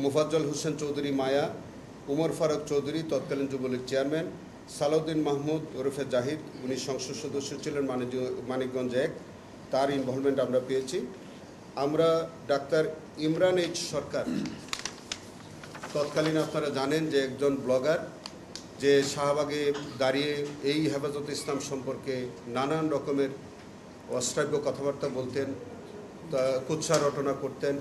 মুফাজ্জল হোসেন চৌধুরী মায়া, উমর ফারুক চৌধুরী তৎকালীন যুবলীগ চেয়ারম্যান, সালাউদ্দিন মাহমুদ ওরফে জাহিদ, উনি সংসদ সদস্য ছিলেন মানিকগঞ্জ 1, তার ইনভলভমেন্ট আমরা পেয়েছি। আমরা ডাক্তার ইমরান এইচ সরকার, তৎকালীন আপনারা জানেন যে একজন ব্লগার, যে শাহবাগে দাঁড়িয়ে এই হেফাজত ইসলাম সম্পর্কে নানান রকমের অশ্রাব্য কথাবার্তা বলতেন, কুৎসা রটনা করতেন,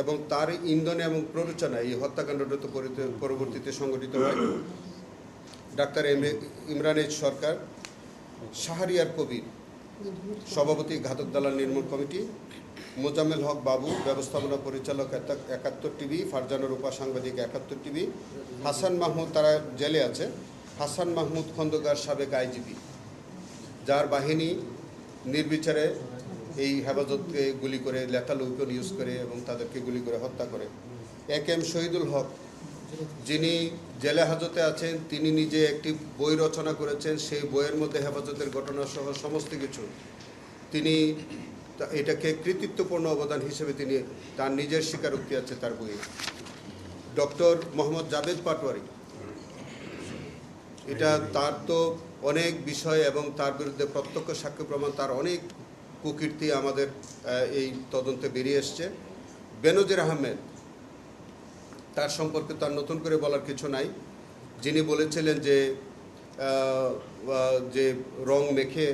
এবং তার ইন্ধনে এবং প্ররোচনায় এই হত্যাকাণ্ডটা তো পরবর্তীতে সংগঠিত হয়। ডাক্তার ইমরান এইচ সরকার, শাহরিয়ার কবির সভাপতি ঘাতক দালাল নির্মূল কমিটি, মোজাম্মেল হক বাবু ব্যবস্থাপনা পরিচালক 71 টিভি, ফারজানা রূপা সাংবাদিক 71 টিভি, হাসান মাহমুদ, তারা জেলে আছে, হাসান মাহমুদ খন্দকার সাবেক আইজিপি, যার বাহিনী নির্বিচারে এই হেফাজতকে গুলি করে, লেথাল ওয়েপন ইউজ করে এবং তাদেরকে গুলি করে হত্যা করে। এম শহীদুল হক, যিনি জেলে হাজতে আছেন, তিনি নিজে একটি বই রচনা করেছেন, সেই বইয়ের মধ্যে হেফাজতের ঘটনা সহ সমস্ত কিছু তিনি এটাকে কৃতিত্বপূর্ণ অবদান হিসেবে তিনি তার নিজের স্বীকারোক্তি আছে তার বইয়ে। ডক্টর মোহাম্মদ জাভেদ পাটোয়ারি, এটা তার তো অনেক বিষয় এবং তার বিরুদ্ধে প্রত্যক্ষ সাক্ষ্য প্রমাণ, তার অনেক কুকীর্তি আমাদের এই তদন্তে বেরিয়ে এসছে। বেনজির আহমেদ, তার সম্পর্কে তার নতুন করে বলার কিছু নাই, যিনি বলেছিলেন যে রং মেখে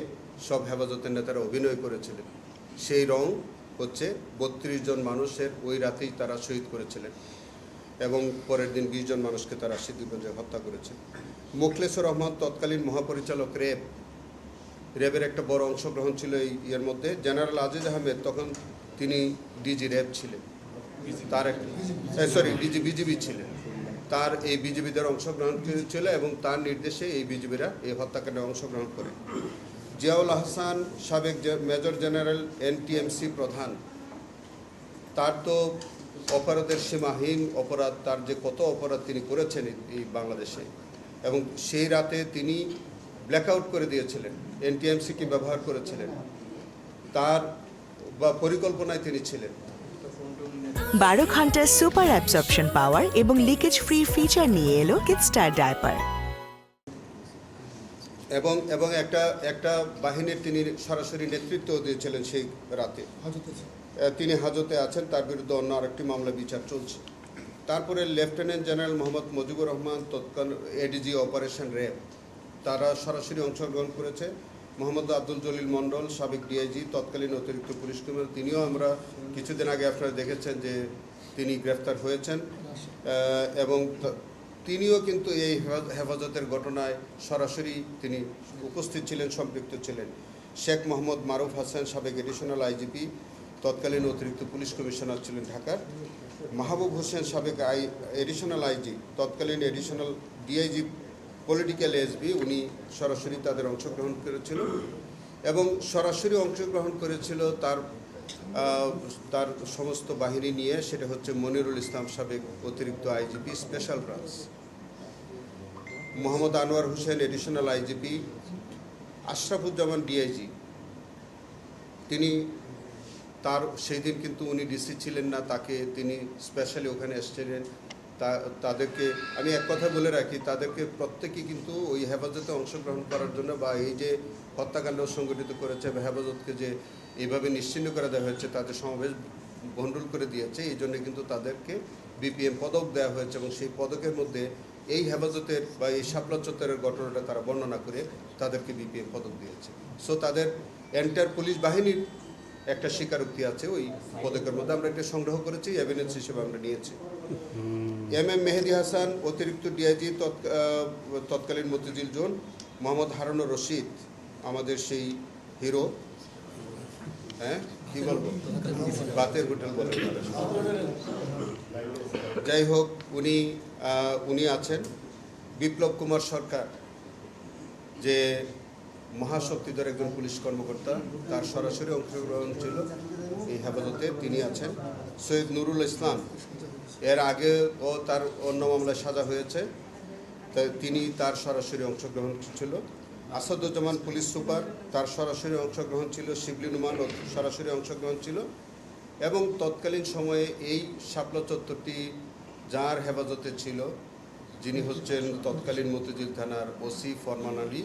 সব হেফাজতের নেতারা অভিনয় করেছিলেন, সেই রং হচ্ছে 32 জন মানুষের ওই রাতেই তারা শহীদ করেছিলেন এবং পরের দিন 20 জন মানুষকে তারা সিদ্দিকগঞ্জে হত্যা করেছে। মোখলেসুর রহমান তৎকালীন মহাপরিচালক র্যাবের একটা বড় অংশগ্রহণ ছিল এই এর মধ্যে। জেনারেল আজিজ আহমেদ, তখন তিনি ডিজি র্যাব ছিলেন, তার ডিজি বিজিবি ছিলেন, তার এই বিজিবিদের অংশগ্রহণ ছিল এবং তার নির্দেশে এই বিজিবিরা এই হত্যাকাণ্ডে অংশগ্রহণ করে। জিয়াউল আহসান, সাবেক মেজর জেনারেল NTMC প্রধান, তার তো অপরাধের সীমাহীন অপরাধ, তার যে কত অপরাধ তিনি করেছেন এই বাংলাদেশে, এবং সেই রাতে তিনি ব্ল্যাকআউট করে দিয়েছিলেন, NTMC-কে ব্যবহার করেছিলেন, তার পরিকল্পনায় তিনি ছিলেন। 12 ঘন্টার সুপার অ্যাবজর্পশন পাওয়ার এবং লিকেজ ফ্রি ফিচার নিয়ে এলো কিডস্টার ডায়াপার। এবং একটা বাহিনীর তিনি সরাসরি নেতৃত্ব দিয়েছিলেন সেই রাতে, তিনি হাজতে আছেন, তার বিরুদ্ধে অন্য আরেকটি মামলা বিচার চলছে। তারপরে লেফটেন্যান্ট জেনারেল মোহাম্মদ মুজিবুর রহমান, তৎকালীন এডিজি অপারেশন র্যাব, তারা সরাসরি অংশগ্রহণ করেছে। মোহাম্মদ আব্দুল জলিল মণ্ডল, সাবেক ডিআইজি, তৎকালীন অতিরিক্ত পুলিশ কমিশনার, তিনিও আমরা কিছুদিন আগে আপনারা দেখেছেন যে তিনি গ্রেফতার হয়েছেন, এবং তিনিও কিন্তু এই হেফাজতের ঘটনায় সরাসরি তিনি উপস্থিত ছিলেন, সম্পৃক্ত ছিলেন। শেখ মোহাম্মদ মারুফ হাসান, সাবেক এডিশনাল আইজিপি, তৎকালীন অতিরিক্ত পুলিশ কমিশনার ছিলেন ঢাকার। মাহবুব হোসেন, সাবেক এডিশনাল আইজি, তৎকালীন এডিশনাল ডিআইজি পলিটিক্যাল এসবি, উনি সরাসরি তাদের অংশগ্রহণ করেছিল এবং সরাসরি অংশগ্রহণ করেছিল তার সমস্ত বাহিনী নিয়ে। সেটা হচ্ছে মনিরুল ইসলাম, সাবেক অতিরিক্ত IGP special branch, Mohammad Anwar Hossain, additional IGP, Ashrafuzzaman DIG, তিনি তার সেই দিন কিন্তু উনি ডিসি ছিলেন না, তাকে তিনি স্পেশালি ওখানে এসেছিলেন। তাদেরকে আমি এক কথা বলে রাখি, তাদেরকে প্রত্যেকেই কিন্তু ওই হেফাজতে অংশগ্রহণ করার জন্য বা এই যে হত্যাকাণ্ড সংগঠিত করেছে বা হেফাজতকে যে এইভাবে নিশ্চিহ্ন করে দেওয়া হয়েছে, তাদের সমাবেশ ভণ্ডুল করে দিয়েছে, এই জন্য কিন্তু তাদেরকে BPM পদক দেওয়া হয়েছে এবং সেই পদকের মধ্যে এই হেফাজতের বা এই শাপলা চত্বরের ঘটনাটা তারা বর্ণনা করে তাদেরকে BPM পদক দিয়েছে। সো তাদের এন্টার পুলিশ বাহিনীর একটা স্বীকারোক্তি আছে ওই পদকের মধ্যে, আমরা একটা সংগ্রহ করেছি, এভিডেন্স হিসেবে আমরা নিয়েছি। MM মেহেদি হাসান, অতিরিক্ত ডিআইজি, তৎকালীন মতিঝিল জোন, মোহাম্মদ হারুনুর রশিদ, আমাদের সেই হিরো, কি বলবো, বাতের হোটেল বলে, যাই হোক, উনি আছেন। বিপ্লব কুমার সরকার, যে মহাশক্তিধর একজন পুলিশ কর্মকর্তা, তার সরাসরি অংশগ্রহণ ছিল এই হেফাজতে, তিনি আছেন। সৈয়দ নুরুল ইসলাম, এর আগে তার অন্য মামলায় সাজা হয়েছে, তিনি তার সরাসরি অংশগ্রহণ ছিল। আসাদুজ্জামান পুলিশ সুপার, তার সরাসরি অংশগ্রহণ ছিল। শিবলি নুমান সরাসরি অংশগ্রহণ ছিল। এবং তৎকালীন সময়ে এই শাপলা চত্বরটি যার হেফাজতে ছিল, যিনি হচ্ছেন তৎকালীন মতিঝিল থানার ওসি ফরমান আলী,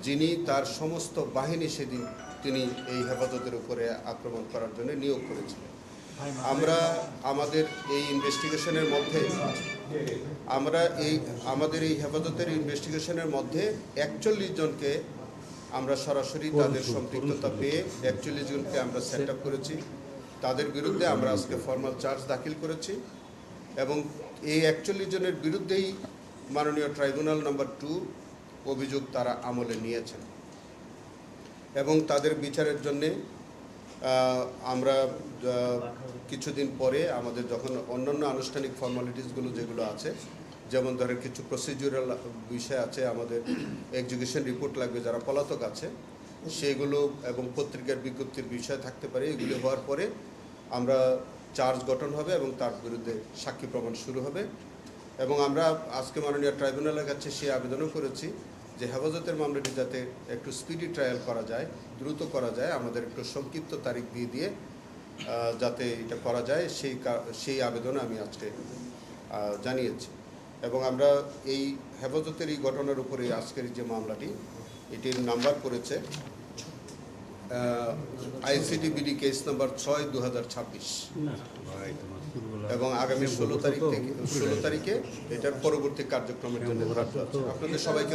যিনি তার সমস্ত বাহিনী সেদিন তিনি এই হেফাজতের উপরে আক্রমণ করার জন্য নিয়োগ করেছিলেন। আমরা আমাদের এই ইনভেস্টিগেশনের মধ্যে আমাদের এই হেফাজতের ইনভেস্টিগেশনের মধ্যে 41 জনকে আমরা সরাসরি তাদের সম্পৃক্ততা পেয়ে 41 জনকে আমরা সেট আপ করেছি। তাদের বিরুদ্ধে আমরা আজকে ফর্মাল চার্জ দাখিল করেছি এবং এই 41 জনের বিরুদ্ধেই মাননীয় ট্রাইব্যুনাল নাম্বার 2 অভিযোগ তারা আমলে নিয়েছেন এবং তাদের বিচারের জন্যে আমরা কিছুদিন পরে আমাদের যখন অন্যান্য আনুষ্ঠানিক ফর্মালিটিসগুলো যেগুলো আছে, যেমন ধরেন কিছু প্রসিডিউরাল বিষয় আছে, আমাদের এক্সিকিউশন রিপোর্ট লাগবে যারা পলাতক আছে সেগুলো, এবং পত্রিকার বিজ্ঞপ্তির বিষয় থাকতে পারে, এগুলো হওয়ার পরে আমরা চার্জ গঠন হবে এবং তার বিরুদ্ধে সাক্ষী প্রমাণ শুরু হবে। এবং আমরা আজকে মাননীয় ট্রাইব্যুনালের কাছে সেই আবেদনও করেছি যে হেফাজতের মামলাটি যাতে একটু স্পিডি ট্রায়াল করা যায়, দ্রুত করা যায়, আমাদের একটু সংক্ষিপ্ত তারিখ দিয়ে যাতে এটা করা যায় সেই আবেদন আমি আজকে জানিয়েছি। এবং আমরা এই হেফাজতের এই ঘটনার উপরে আজকের যে মামলাটি, এটির নাম্বার পড়েছে ICTBD কেস নাম্বার 6/2026 এবং আগামী 16 তারিখে এটার পরবর্তী কার্যক্রমের জন্য আপনাদের সবাইকে